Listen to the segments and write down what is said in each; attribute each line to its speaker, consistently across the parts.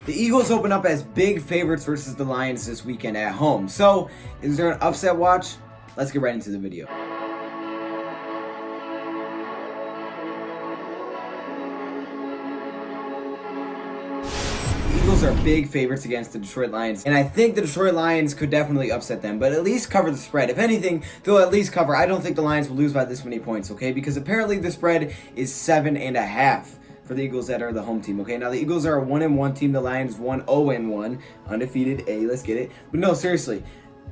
Speaker 1: The Eagles open up as big favorites versus the Lions this weekend at home. So, is there an upset watch? Let's get right into the video. The Eagles are big favorites against the Detroit Lions, and I think the Detroit Lions could definitely upset them, but at least cover the spread. If anything, they'll at least cover. I don't think the Lions will lose by this many points, okay? Because apparently the spread is 7.5. For the Eagles that are the home team, okay? Now, the Eagles are a 1-1 team. The Lions 1-0-1. Undefeated, let's get it. But no, seriously.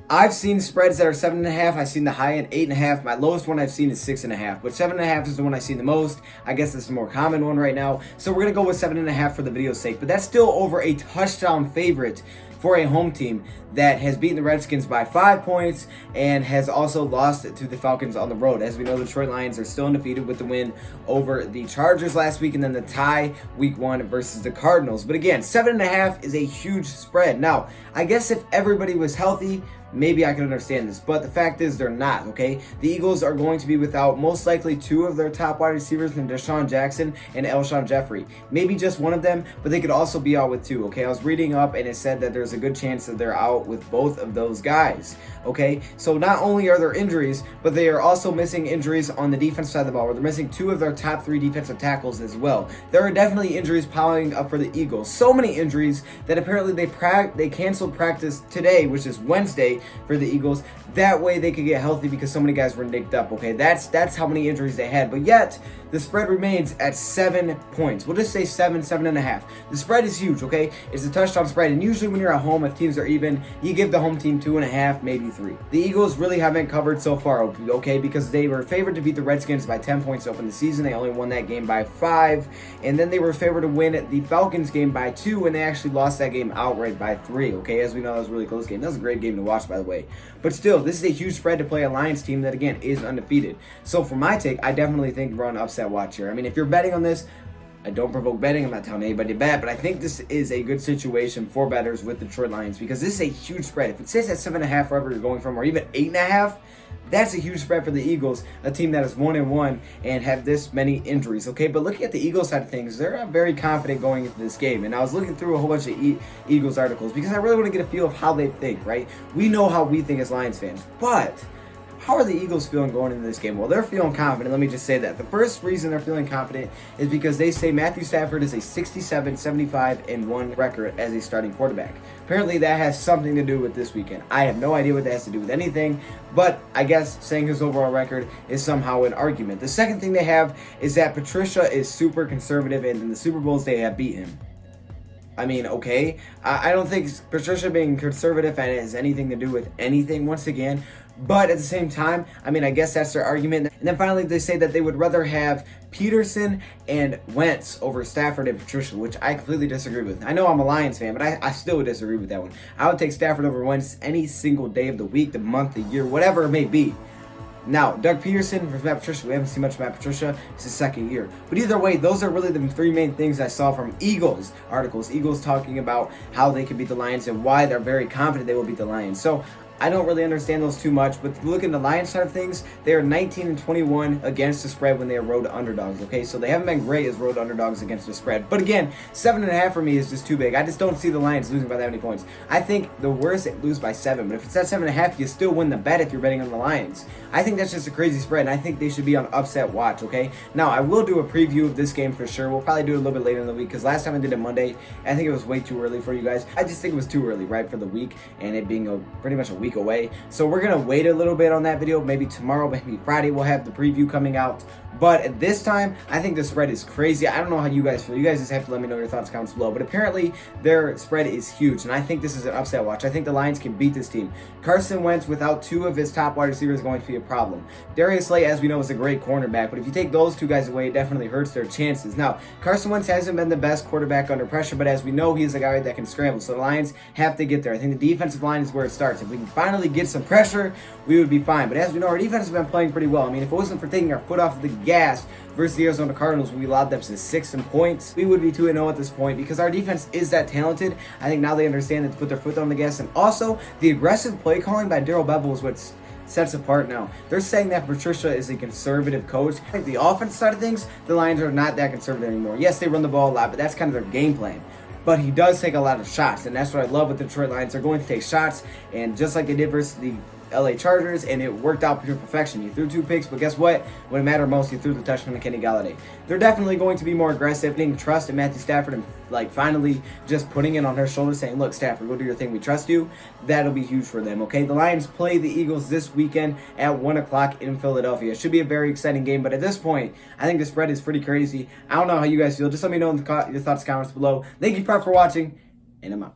Speaker 1: I've seen spreads that are 7.5. I've seen the high end 8.5. My lowest one I've seen is 6.5. But 7.5 is the one I've seen the most. I guess it's the more common one right now. So we're going to go with 7.5 for the video's sake. But that's still over a touchdown favorite for a home team that has beaten the Redskins by 5 points and has also lost to the Falcons on the road. As we know, the Detroit Lions are still undefeated with the win over the Chargers last week and then the tie week 1 versus the Cardinals. But again, 7.5 is a huge spread. Now, I guess if everybody was healthy, maybe I can understand this, but the fact is they're not, okay? The Eagles are going to be without most likely 2 of their top wide receivers in Deshaun Jackson and Alshon Jeffrey. Maybe just one of them, but they could also be out with 2, okay? I was reading up and it said that there's a good chance that they're out with both of those guys, okay? So not only are there injuries, but they are also missing injuries on the defense side of the ball, where they're missing 2 of their top 3 defensive tackles as well. There are definitely injuries piling up for the Eagles. So many injuries that apparently they canceled practice today, which is Wednesday, for the Eagles. That way they could get healthy because so many guys were nicked up, okay? That's how many injuries they had. But yet, the spread remains at 7 points. We'll just say 7.5. The spread is huge, okay? It's a touchdown spread. And usually when you're at home, if teams are even, you give the home team 2.5, maybe 3. The Eagles really haven't covered so far, okay? Because they were favored to beat the Redskins by 10 points to open the season. They only won that game by 5. And then they were favored to win the Falcons game by 2, and they actually lost that game outright by 3, okay? As we know, that was a really close game. That was a great game to watch, by the way. But still, this is a huge spread to play a Lions team that, again, is undefeated. So for my take, I definitely think we're on upset watch here. I mean, if you're betting on this, I don't provoke betting. I'm not telling anybody to bet, but I think this is a good situation for bettors with the Detroit Lions because this is a huge spread. If it says at 7.5 wherever you're going from, or even 8.5, that's a huge spread for the Eagles, a team that is 1-1 and have this many injuries, okay? But looking at the Eagles side of things, they're very confident going into this game. And I was looking through a whole bunch of Eagles articles because I really want to get a feel of how they think, right? We know how we think as Lions fans, but how are the Eagles feeling going into this game? Well, they're feeling confident. Let me just say that. The first reason they're feeling confident is because they say Matthew Stafford is a 67-75-1 record as a starting quarterback. Apparently, that has something to do with this weekend. I have no idea what that has to do with anything, but I guess saying his overall record is somehow an argument. The second thing they have is that Patricia is super conservative, and in the Super Bowls, they have beat him. I mean, okay, I don't think Patricia being conservative has anything to do with anything, once again. But at the same time, I mean, I guess that's their argument. And then finally, they say that they would rather have Peterson and Wentz over Stafford and Patricia, which I completely disagree with. I know I'm a Lions fan, but I still would disagree with that one. I would take Stafford over Wentz any single day of the week, the month, the year, whatever it may be. Now, Doug Peterson versus Matt Patricia. We haven't seen much of Matt Patricia. It's his second year. But either way, those are really the 3 main things I saw from Eagles articles. Eagles talking about how they can beat the Lions and why they're very confident they will beat the Lions. So I don't really understand those too much, but look at the Lions side of things, they are 19-21 against the spread when they are road underdogs, okay? So they haven't been great as road underdogs against the spread. But again, 7.5 for me is just too big. I just don't see the Lions losing by that many points. I think the worst, they lose by 7, but if it's at 7.5, you still win the bet if you're betting on the Lions. I think that's just a crazy spread, and I think they should be on upset watch, okay? Now, I will do a preview of this game for sure. We'll probably do it a little bit later in the week, because last time I did it Monday, I think it was way too early for you guys. I just think it was too early, right, for the week, and it being pretty much a week away. So we're going to wait a little bit on that video. Maybe tomorrow, maybe Friday, we'll have the preview coming out. But at this time, I think the spread is crazy. I don't know how you guys feel. You guys just have to let me know your thoughts, comments below. But apparently, their spread is huge, and I think this is an upset watch. I think the Lions can beat this team. Carson Wentz, without 2 of his top wide receivers, is going to be a problem. Darius Slay, as we know, is a great cornerback, but if you take those 2 guys away, it definitely hurts their chances. Now, Carson Wentz hasn't been the best quarterback under pressure, but as we know, he's a guy that can scramble, so the Lions have to get there. I think the defensive line is where it starts. If we can finally get some pressure, we would be fine. But as we know, our defense has been playing pretty well. I mean, if it wasn't for taking our foot off the gas versus the Arizona Cardinals, we allowed them to 6 in points, we would be 2-0 at this point because our defense is that talented. I think now they understand that to put their foot on the gas, and also the aggressive play calling by Darrell Bevell is what sets apart now. They're saying that Patricia is a conservative coach. I think the offense side of things, the Lions are not that conservative anymore. Yes, they run the ball a lot, but that's kind of their game plan. but he does take a lot of shots, and that's what I love with the Detroit Lions. They're going to take shots, and just like they did versus the LA Chargers, and it worked out to perfection. He threw 2 picks, but guess what? When it mattered most, he threw the touchdown to Kenny Galladay. They're definitely going to be more aggressive, putting trust in Matthew Stafford, and like finally just putting it on her shoulders, saying, look, Stafford, go do your thing. We trust you. That'll be huge for them, okay? The Lions play the Eagles this weekend at 1 o'clock in Philadelphia. It should be a very exciting game, but at this point, I think the spread is pretty crazy. I don't know how you guys feel. Just let me know in your thoughts, comments below. Thank you, Prep, for watching, and I'm out.